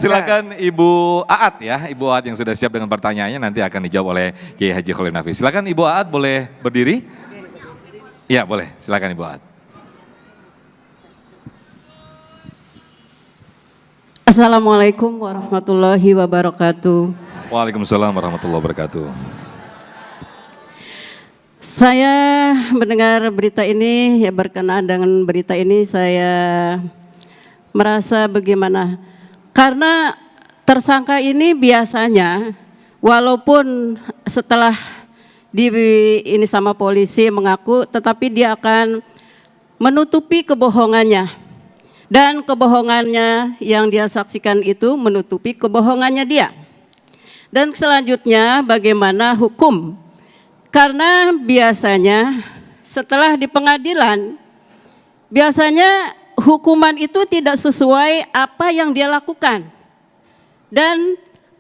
Silakan Ibu Aat ya, Ibu Aat yang sudah siap dengan pertanyaannya nanti akan dijawab oleh Kiai Haji Khalil Nafis. Silakan Ibu Aat boleh berdiri? Iya boleh, silakan Ibu Aat. Assalamualaikum warahmatullahi wabarakatuh. Waalaikumsalam warahmatullahi wabarakatuh. Saya mendengar berita ini, ya berkenaan dengan berita ini saya merasa bagaimana. Karena tersangka ini biasanya walaupun setelah ini sama polisi mengaku, tetapi dia akan menutupi kebohongannya. Dan kebohongannya yang dia saksikan itu menutupi kebohongannya dia. Dan selanjutnya bagaimana hukum? Karena biasanya setelah di pengadilan, biasanya hukuman itu tidak sesuai apa yang dia lakukan. Dan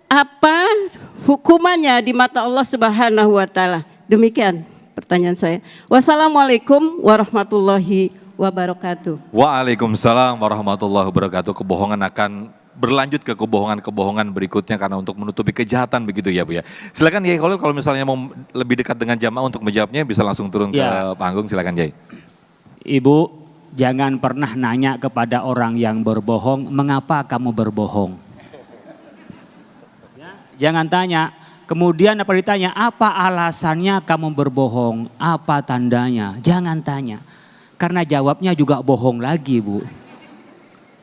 apa hukumannya di mata Allah Subhanahu wa Ta'ala. Demikian pertanyaan saya. Wassalamualaikum warahmatullahi wabarakatuh. Waalaikumsalam warahmatullahi wabarakatuh. Kebohongan akan berlanjut ke kebohongan-kebohongan berikutnya karena untuk menutupi kejahatan begitu ya Bu ya. Silakan Yai Khalil kalau misalnya mau lebih dekat dengan jamaah untuk menjawabnya bisa langsung turun ke panggung, silakan Yai. Ibu, jangan pernah nanya kepada orang yang berbohong, mengapa kamu berbohong? Jangan tanya, kemudian apa ditanya, apa alasannya kamu berbohong, apa tandanya? Jangan tanya, karena jawabnya juga bohong lagi Bu.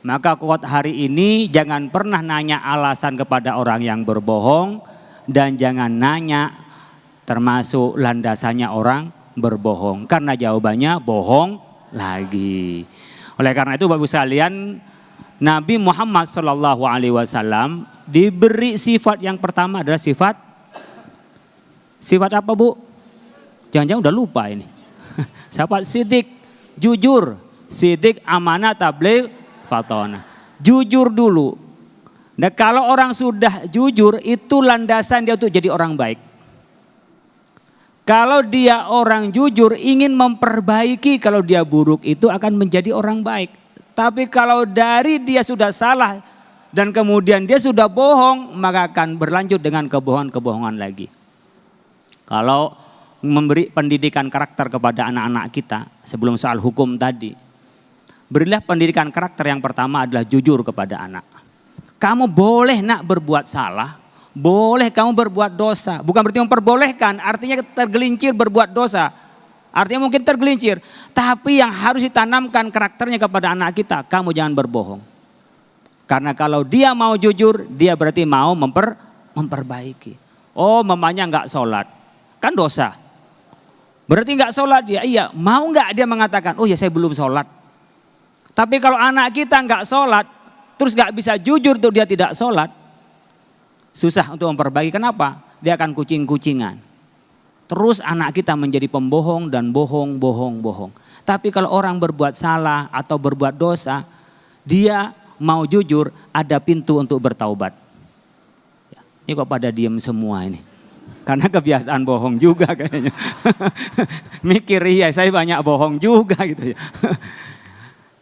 Maka kuat hari ini jangan pernah nanya alasan kepada orang yang berbohong dan jangan nanya termasuk landasannya orang berbohong. Karena jawabannya bohong lagi. Oleh karena itu Bapak Ibu sekalian, Nabi Muhammad SAW diberi sifat yang pertama adalah sifat apa Bu? Jangan-jangan udah lupa ini. Sifat sidik, jujur, sidik, amanah, tabligh, fatona. Jujur dulu. Nah kalau orang sudah jujur itu landasan dia untuk jadi orang baik. Kalau dia orang jujur ingin memperbaiki, kalau dia buruk itu akan menjadi orang baik. Tapi kalau dari dia sudah salah dan kemudian dia sudah bohong, maka akan berlanjut dengan kebohongan-kebohongan lagi. Kalau memberi pendidikan karakter kepada anak-anak kita sebelum soal hukum tadi. Berilah pendidikan karakter yang pertama adalah jujur kepada anak. Kamu boleh nak berbuat salah, boleh kamu berbuat dosa. Bukan berarti memperbolehkan, artinya tergelincir berbuat dosa. Artinya mungkin tergelincir. Tapi yang harus ditanamkan karakternya kepada anak kita, kamu jangan berbohong. Karena kalau dia mau jujur, dia berarti mau memperbaiki. Oh mamanya enggak sholat, kan dosa. Berarti enggak sholat dia, iya. Mau enggak dia mengatakan, oh ya saya belum sholat. Tapi kalau anak kita enggak sholat, terus enggak bisa jujur tuh dia tidak sholat. Susah untuk memperbaiki, kenapa? Dia akan kucing-kucingan. Terus anak kita menjadi pembohong dan bohong. Tapi kalau orang berbuat salah atau berbuat dosa, dia mau jujur, ada pintu untuk bertaubat. Ini kok pada diem semua ini. Karena kebiasaan bohong juga kayaknya. Mikir iya saya banyak bohong juga gitu ya.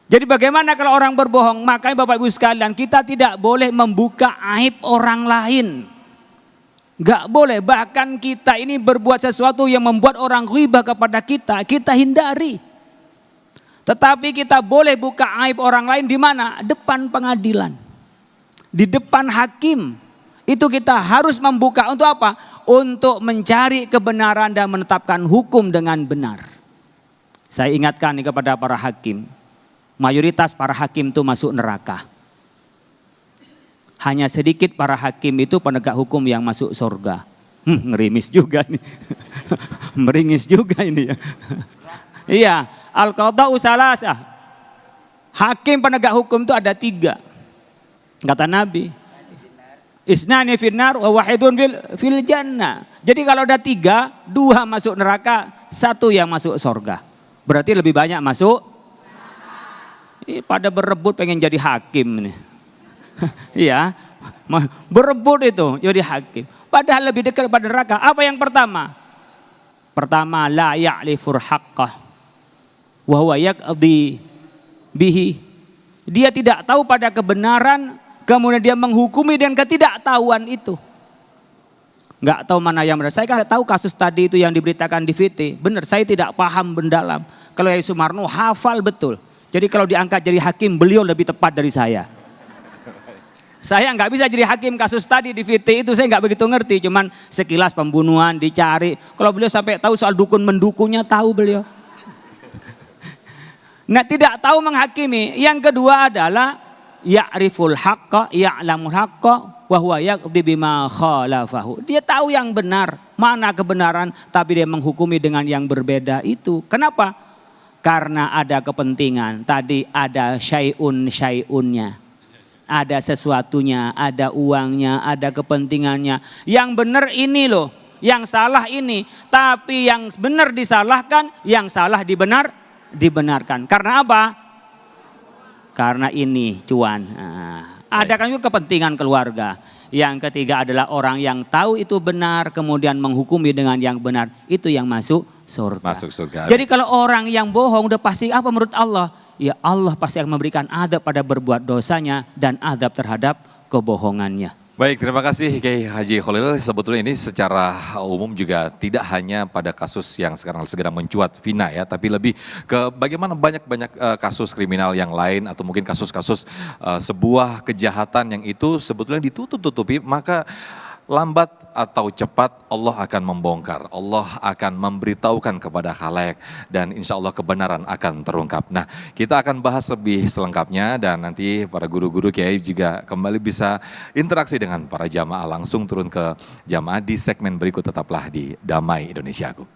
Jadi bagaimana kalau orang berbohong? Makanya Bapak Ibu sekalian kita tidak boleh membuka aib orang lain. Gak boleh, bahkan kita ini berbuat sesuatu yang membuat orang ghibah kepada kita hindari. Tetapi kita boleh buka aib orang lain di mana? Depan pengadilan. Di depan hakim. Itu kita harus membuka untuk apa? Untuk mencari kebenaran dan menetapkan hukum dengan benar. Saya ingatkan nih kepada para hakim. Mayoritas para hakim itu masuk neraka. Hanya sedikit para hakim itu penegak hukum yang masuk surga. Ngerimis juga nih. Meringis juga ini ya. Iya, al-qada'u salasah. Hakim penegak hukum itu ada 3. Kata Nabi. Isnani finnar wa wahidun fil jannah. Jadi kalau ada 3, 2 masuk neraka, 1 yang masuk surga. Berarti lebih banyak masuk. Pada berebut pengen jadi hakim nih. Iya, berebut itu jadi hakim. Padahal lebih dekat pada neraka. Apa yang pertama? Pertama, la ya'lifur haqqah wa huwa yaqdi bihi. Dia tidak tahu pada kebenaran kemudian dia menghukumi dengan ketidaktahuan itu. Nggak tahu mana yang benar. Saya kan tahu kasus tadi itu yang diberitakan di VT. Benar, saya tidak paham mendalam. Kalau Yai Sumarno hafal betul. Jadi kalau diangkat jadi hakim, beliau lebih tepat dari saya. Saya nggak bisa jadi hakim kasus tadi di VT itu, saya nggak begitu ngerti. Cuman sekilas pembunuhan dicari. Kalau beliau sampai tahu soal dukun mendukunya, tahu beliau. Nah, tidak tahu menghakimi. Yang kedua adalah ya'riful haqqa, ya'lamul haqqa, wa huwa yaqdi bima khalafahu. Dia tahu yang benar, mana kebenaran, tapi dia menghukumi dengan yang berbeda itu. Kenapa? Karena ada kepentingan. Tadi ada syai'unnya. Ada sesuatunya, ada uangnya, ada kepentingannya. Yang benar ini loh, yang salah ini. Tapi yang benar disalahkan, yang salah dibenarkan. Karena apa? Karena ini cuan. Ada kan juga kepentingan keluarga. Yang ketiga adalah orang yang tahu itu benar, kemudian menghukumi dengan yang benar. Itu yang masuk surga. Masuk surga. Jadi kalau orang yang bohong udah pasti apa menurut Allah? Ya Allah pasti akan memberikan adab pada berbuat dosanya dan adab terhadap kebohongannya. Baik, terima kasih Kiai Haji Khalil. Sebetulnya ini secara umum juga tidak hanya pada kasus yang sekarang segera mencuat Vina ya, tapi lebih ke bagaimana banyak kasus kriminal yang lain atau mungkin kasus-kasus sebuah kejahatan yang itu sebetulnya ditutup-tutupi, maka lambat atau cepat Allah akan membongkar, Allah akan memberitahukan kepada khalayak dan insya Allah kebenaran akan terungkap. Nah, kita akan bahas lebih selengkapnya dan nanti para guru-guru kiai juga kembali bisa interaksi dengan para jamaah, langsung turun ke jamaah di segmen berikut. Tetaplah di Damai Indonesiaku.